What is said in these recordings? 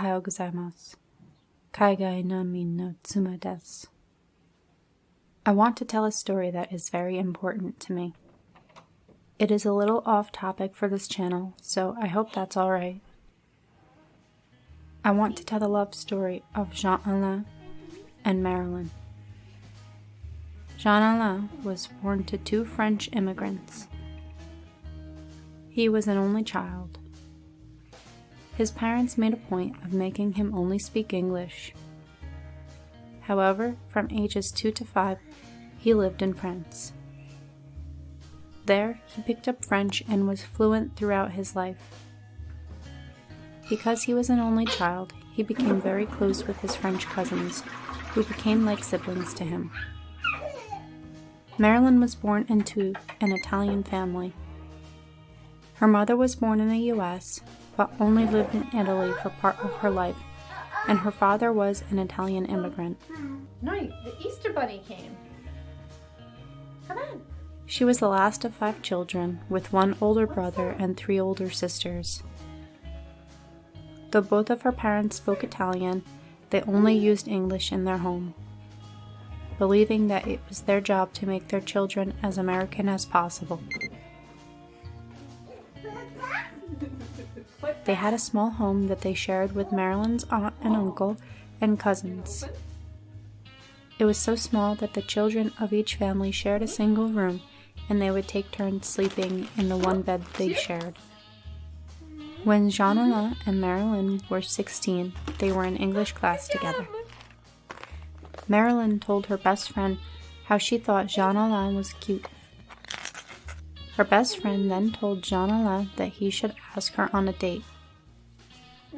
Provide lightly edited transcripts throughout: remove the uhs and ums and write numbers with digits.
はようございます。海外難民の妻です。I want to tell a story that is very important to me. It is a little off topic for this channel, so I hope that's alright. I want to tell the love story of Jean-Alain and Marilyn. Jean-Alain was born to two French immigrants. He was an only child. His parents made a point of making him only speak English. However, from ages 2 to 5, he lived in France. There, he picked up French and was fluent throughout his life. Because he was an only child, he became very close with his French cousins, who became like siblings to him. Marilyn was born into an Italian family. Her mother was born in the US, but only lived in Italy for part of her life, and her father was an Italian immigrant. No, the Easter Bunny came. Come on. She was the last of 5 children, with 1 older brother and 3 older sisters. Though both of her parents spoke Italian, they only used English in their home, believing that it was their job to make their children as American as possible. They had a small home that they shared with Marilyn's aunt and uncle and cousins. It was so small that the children of each family shared a single room, and they would take turns sleeping in the one bed they shared. When Jean-Alain and Marilyn were 16, they were in English class together. Marilyn told her best friend how she thought Jean-Alain was cute. Her best friend then told Jean-Alain that he should ask her on a date.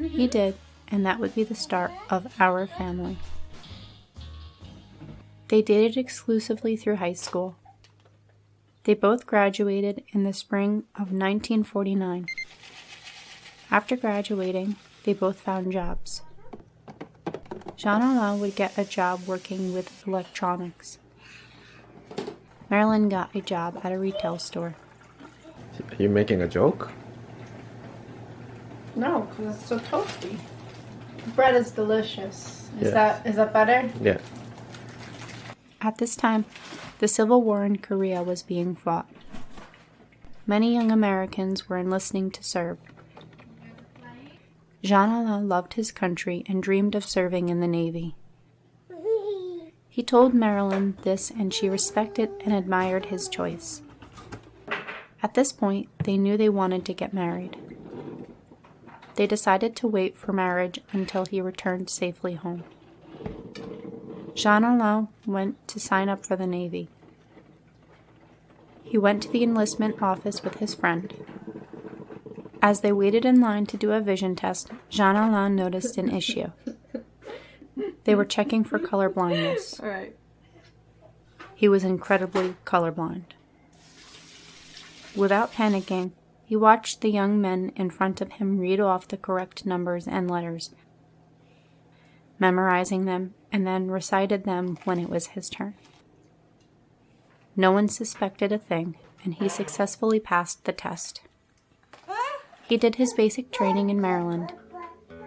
He did, and that would be the start of our family. They dated exclusively through high school. They both graduated in the spring of 1949. After graduating, they both found jobs. Jean-Alain would get a job working with electronics. Marilyn got a job at a retail store. Are you making a joke? No, because it's so toasty. Bread is delicious. Is Yeah. that better? Yeah. At this time, the Civil War in Korea was being fought. Many young Americans were enlisting to serve. Jean-Alain loved his country and dreamed of serving in the Navy. He told Marilyn this, and she respected and admired his choice. At this point, they knew they wanted to get married. They decided to wait for marriage until he returned safely home. Jean-Alain went to sign up for the Navy. He went to the enlistment office with his friend. As they waited in line to do a vision test, Jean-Alain noticed an issue. They were checking for color blindness. All right. He was incredibly colorblind. Without panicking, he watched the young men in front of him read off the correct numbers and letters, memorizing them, and then recited them when it was his turn. No one suspected a thing, and he successfully passed the test. He did his basic training in Maryland.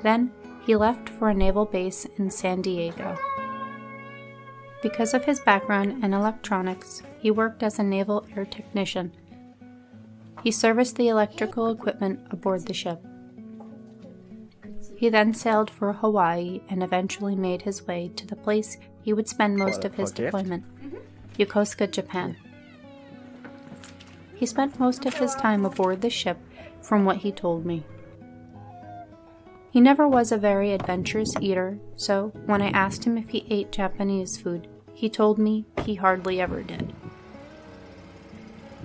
Then, he left for a naval base in San Diego. Because of his background in electronics, he worked as a naval air technician. He serviced the electrical equipment aboard the ship. He then sailed for Hawaii and eventually made his way to the place he would spend most of his deployment, Yokosuka, Japan. He spent most of his time aboard the ship, from what he told me. He never was a very adventurous eater, so when I asked him if he ate Japanese food, he told me he hardly ever did.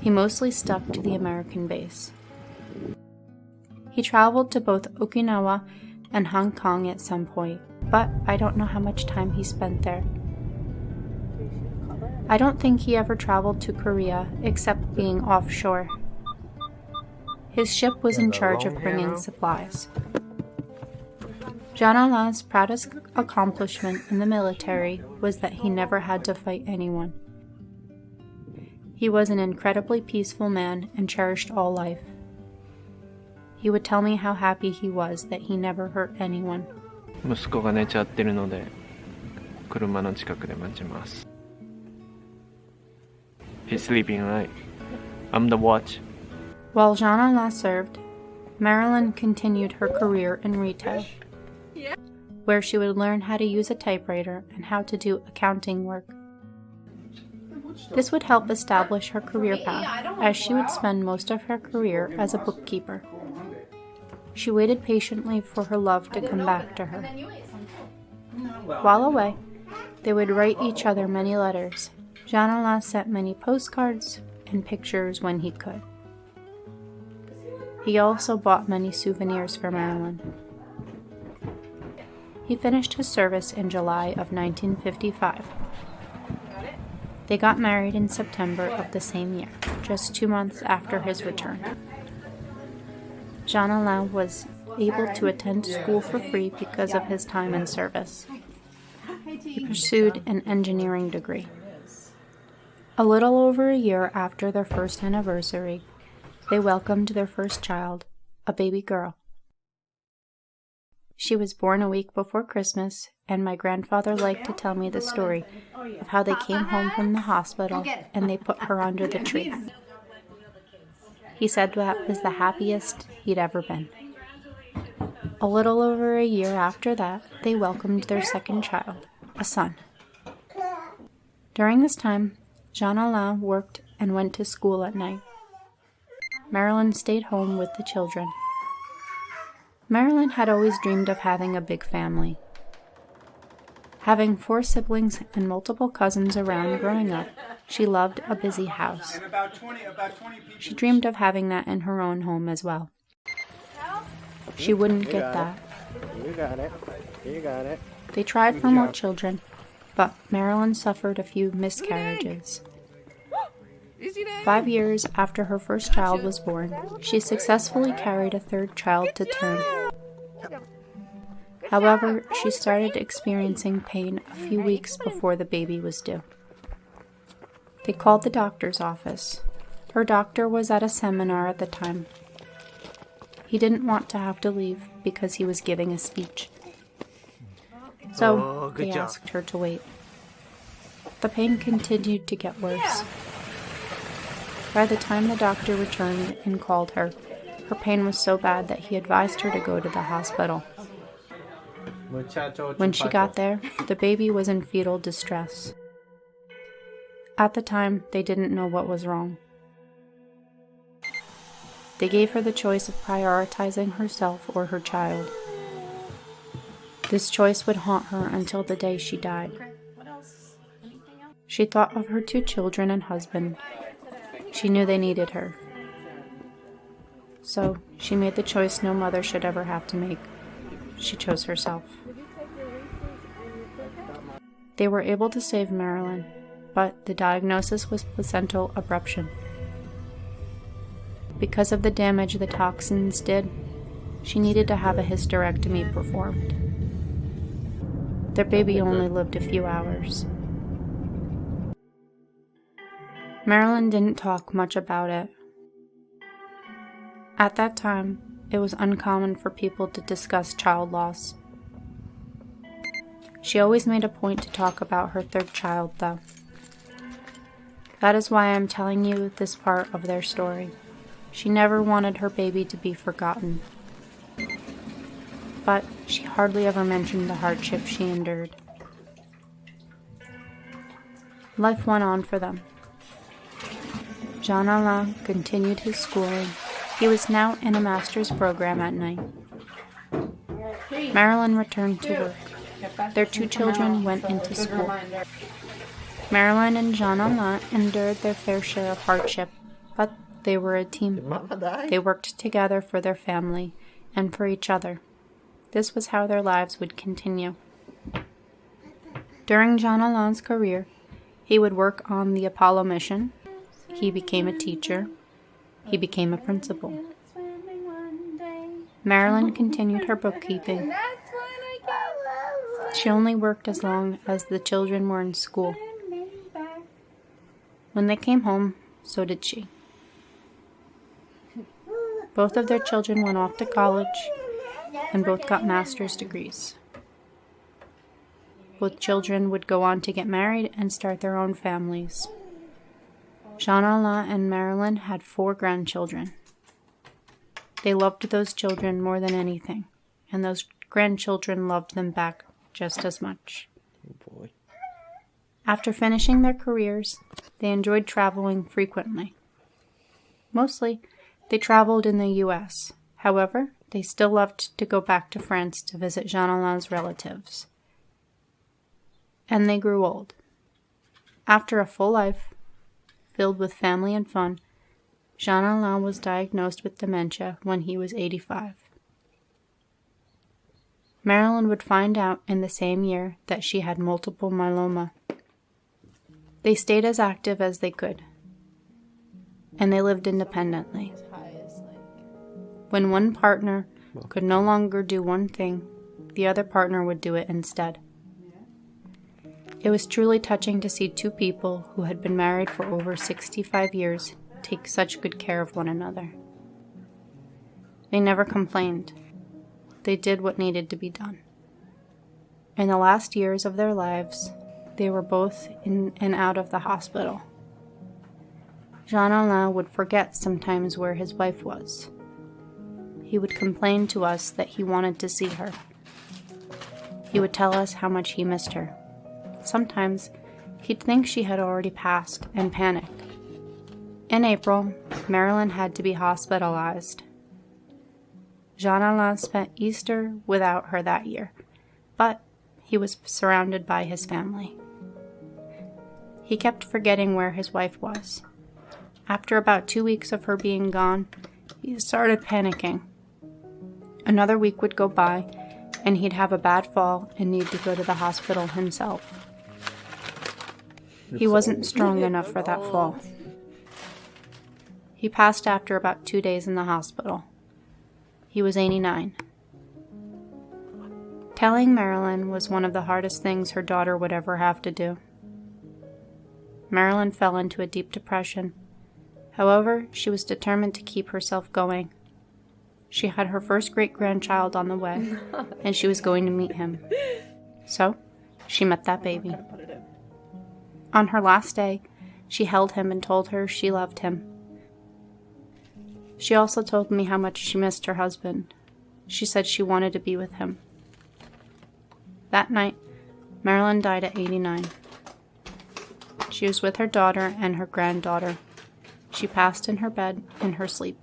He mostly stuck to the American base. He traveled to both Okinawa and Hong Kong at some point, but I don't know how much time he spent there. I don't think he ever traveled to Korea except being offshore. His ship was in charge of bringing supplies. Jean-Alain's proudest accomplishment in the military was that he never had to fight anyone. He was an incredibly peaceful man and cherished all life. He would tell me how happy he was that he never hurt anyone. 息子が寝ちゃってるので車の近くで待ちます。 He's sleeping, right? I'm the watch. While Jean-Alain served, Marilyn continued her career in retail, where she would learn how to use a typewriter and how to do accounting work. This would help establish her career path, as she would spend most of her career as a bookkeeper. She waited patiently for her love to come back to her. While away, they would write each other many letters. Jean-Alain sent many postcards and pictures when he could. He also bought many souvenirs for Marilyn. He finished his service in July of 1955. They got married in September of the same year, just 2 months after his return. Jean-Alain was able to attend school for free because of his time in service. He pursued an engineering degree. A little over a year after their first anniversary, they welcomed their first child, a baby girl. She was born a week before Christmas, and my grandfather liked to tell me the story of how they came home from the hospital and they put her under the tree. He said that was the happiest he'd ever been. A little over a year after that, they welcomed their second child, a son. During this time, Jean-Alain worked and went to school at night. Marilyn stayed home with the children. Marilyn had always dreamed of having a big family. Having 4 siblings and multiple cousins around growing up, she loved a busy house. She dreamed of having that in her own home as well. She wouldn't get that. You got it. You got it. They tried for more children, but Marilyn suffered a few miscarriages. 5 years after her first child was born, she successfully carried a third child to term. However, she started experiencing pain a few weeks before the baby was due. They called the doctor's office. Her doctor was at a seminar at the time. He didn't want to have to leave because he was giving a speech. So they asked her to wait. The pain continued to get worse. By the time the doctor returned and called her, her pain was so bad that he advised her to go to the hospital. When she got there, the baby was in fetal distress. At the time, they didn't know what was wrong. They gave her the choice of prioritizing herself or her child. This choice would haunt her until the day she died. She thought of her 2 children and husband. She knew they needed her. So, she made the choice no mother should ever have to make. She chose herself. They were able to save Marilyn, but the diagnosis was placental abruption. Because of the damage the toxins did, she needed to have a hysterectomy performed. Their baby only lived a few hours. Marilyn didn't talk much about it. At that time, it was uncommon for people to discuss child loss. She always made a point to talk about her third child, though. That is why I'm telling you this part of their story. She never wanted her baby to be forgotten. But she hardly ever mentioned the hardship she endured. Life went on for them. Jean-Alain continued his schooling. He was now in a master's program at night. Marilyn returned to work. Their 2 children went into school. Marilyn and Jean-Alain endured their fair share of hardship, but they were a team. They worked together for their family and for each other. This was how their lives would continue. During Jean-Alain's career, he would work on the Apollo mission. He became a teacher. He became a principal. Marilyn continued her bookkeeping. She only worked as long as the children were in school. When they came home, so did she. Both of their children went off to college, and both got master's degrees. Both children would go on to get married and start their own families. Jean-Alain and Marilyn had 4 grandchildren. They loved those children more than anything, and those grandchildren loved them back just as much. Oh boy. After finishing their careers, they enjoyed traveling frequently. Mostly, they traveled in the U.S. However, they still loved to go back to France to visit Jean-Alain's relatives. And they grew old. After a full life, filled with family and fun, Jean-Alain was diagnosed with dementia when he was 85. Marilyn would find out in the same year that she had multiple myeloma. They stayed as active as they could, and they lived independently. When one partner could no longer do one thing, the other partner would do it instead. It was truly touching to see 2 people who had been married for over 65 years take such good care of one another. They never complained. They did what needed to be done. In the last years of their lives, they were both in and out of the hospital. Jean-Alain would forget sometimes where his wife was. He would complain to us that he wanted to see her. He would tell us how much he missed her. Sometimes, he'd think she had already passed and panic. In April, Marilyn had to be hospitalized. Jean-Alain spent Easter without her that year, but he was surrounded by his family. He kept forgetting where his wife was. After about 2 weeks of her being gone, he started panicking. Another week would go by, and he'd have a bad fall and need to go to the hospital himself. He wasn't strong enough for that fall. He passed after about 2 days in the hospital. He was 89. Telling Marilyn was one of the hardest things her daughter would ever have to do. Marilyn fell into a deep depression. However, she was determined to keep herself going. She had her first great-grandchild on the way, and she was going to meet him. So, she met that baby. On her last day, she held him and told her she loved him. She also told me how much she missed her husband. She said she wanted to be with him. That night, Marilyn died at 89. She was with her daughter and her granddaughter. She passed in her bed in her sleep.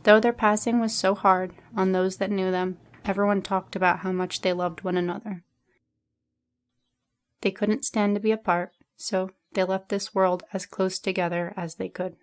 Though their passing was so hard on those that knew them, everyone talked about how much they loved one another. They couldn't stand to be apart, so they left this world as close together as they could.